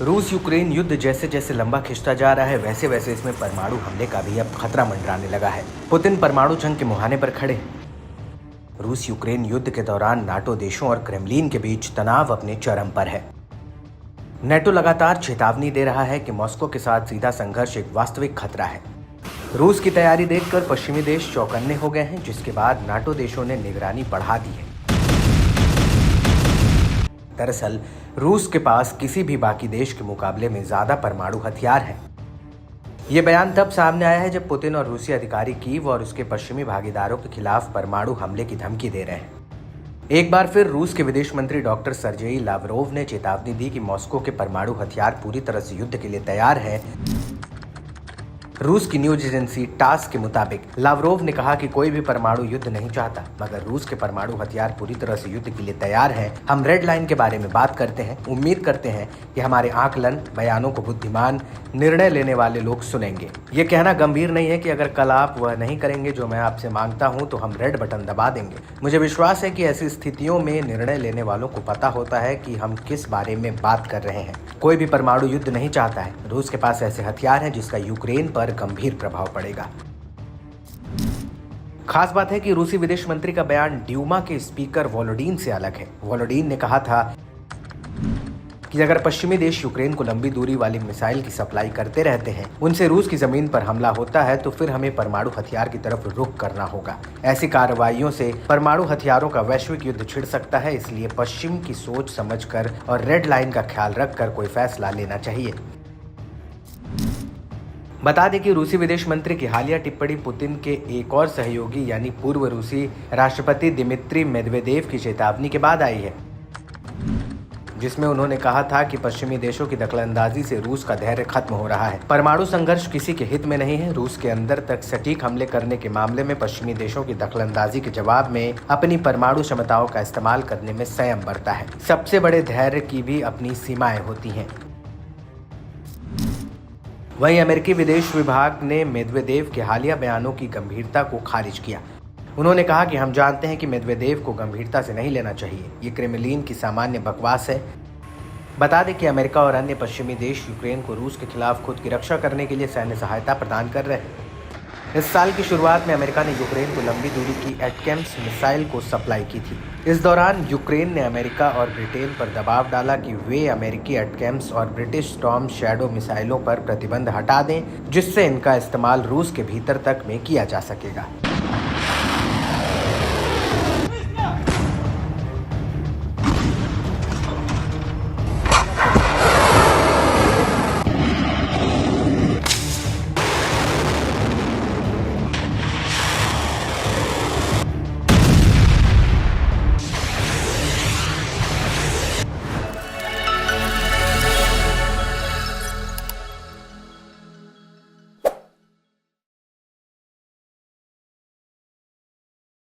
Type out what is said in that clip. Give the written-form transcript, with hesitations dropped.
रूस यूक्रेन युद्ध जैसे जैसे लंबा खिंचता जा रहा है वैसे वैसे इसमें परमाणु हमले का भी अब खतरा मंडराने लगा है। पुतिन परमाणु जंग के मुहाने पर खड़े हैं। रूस यूक्रेन युद्ध के दौरान नाटो देशों और क्रेमलिन के बीच तनाव अपने चरम पर है। नेटो लगातार चेतावनी दे रहा है कि मॉस्को के साथ सीधा संघर्ष एक वास्तविक खतरा है। रूस की तैयारी देखकर पश्चिमी देश चौकन्ने हो गए हैं, जिसके बाद नाटो देशों ने निगरानी बढ़ा दी है। दरअसल रूस के पास किसी भी बाकी देश के मुकाबले में ज्यादा परमाणु हथियार हैं। ये बयान तब सामने आया है जब पुतिन और रूसी अधिकारी कीव और उसके पश्चिमी भागीदारों के खिलाफ परमाणु हमले की धमकी दे रहे हैं। एक बार फिर रूस के विदेश मंत्री डॉक्टर सर्जेई लावरोव ने चेतावनी दी कि मॉस्को के परमाणु हथियार पूरी तरह से युद्ध के लिए तैयार है। रूस की न्यूज एजेंसी टास के मुताबिक लावरोव ने कहा कि कोई भी परमाणु युद्ध नहीं चाहता, मगर रूस के परमाणु हथियार पूरी तरह से युद्ध के लिए तैयार हैं। हम रेड लाइन के बारे में बात करते हैं। उम्मीद करते हैं कि हमारे आकलन बयानों को बुद्धिमान निर्णय लेने वाले लोग सुनेंगे। ये कहना गंभीर नहीं है कि अगर कल आप वह नहीं करेंगे जो मैं आपसे मांगता हूं तो हम रेड बटन दबा देंगे। मुझे विश्वास है कि ऐसी स्थितियों में निर्णय लेने वालों को पता होता है कि हम किस बारे में बात कर रहे हैं। कोई भी परमाणु युद्ध नहीं चाहता है। रूस के पास ऐसे हथियार हैं जिसका यूक्रेन पर गंभीर प्रभाव पड़ेगा। खास बात है कि रूसी विदेश मंत्री का बयान ड्यूमा के स्पीकर वोलोडिन से अलग है। वोलोडिन ने कहा था कि अगर पश्चिमी देश यूक्रेन को लंबी दूरी वाली मिसाइल की सप्लाई करते रहते हैं, उनसे रूस की जमीन पर हमला होता है, तो फिर हमें परमाणु हथियार की तरफ रुख करना होगा। ऐसी कार्रवाइयों से परमाणु हथियारों का वैश्विक युद्ध छिड़ सकता है, इसलिए पश्चिम की सोच समझकर और रेड लाइन का ख्याल रखकर कोई फैसला लेना चाहिए। बता दें कि रूसी विदेश मंत्री की हालिया टिप्पणी पुतिन के एक और सहयोगी यानी पूर्व रूसी राष्ट्रपति दिमित्री मेदवेदेव की चेतावनी के बाद आई है, जिसमें उन्होंने कहा था कि पश्चिमी देशों की दखलंदाजी से रूस का धैर्य खत्म हो रहा है। परमाणु संघर्ष किसी के हित में नहीं है। रूस के अंदर तक सटीक हमले करने के मामले में पश्चिमी देशों की दखलंदाजी के जवाब में अपनी परमाणु क्षमताओं का इस्तेमाल करने में संयम बरता है। सबसे बड़े धैर्य की भी अपनी सीमाएं होती हैं। वहीं अमेरिकी विदेश विभाग ने मेदवेदेव के हालिया बयानों की गंभीरता को खारिज किया। उन्होंने कहा कि हम जानते हैं कि मेदवेदेव को गंभीरता से नहीं लेना चाहिए। ये क्रेमलिन की सामान्य बकवास है। बता दें कि अमेरिका और अन्य पश्चिमी देश यूक्रेन को रूस के खिलाफ खुद की रक्षा करने के लिए सैन्य सहायता प्रदान कर रहे हैं। इस साल की शुरुआत में अमेरिका ने यूक्रेन को लंबी दूरी की एटकेम्स मिसाइल को सप्लाई की थी। इस दौरान यूक्रेन ने अमेरिका और ब्रिटेन पर दबाव डाला कि वे अमेरिकी एटकेम्स और ब्रिटिश स्टॉर्म शैडो मिसाइलों पर प्रतिबंध हटा दें, जिससे इनका इस्तेमाल रूस के भीतर तक में किया जा सकेगा।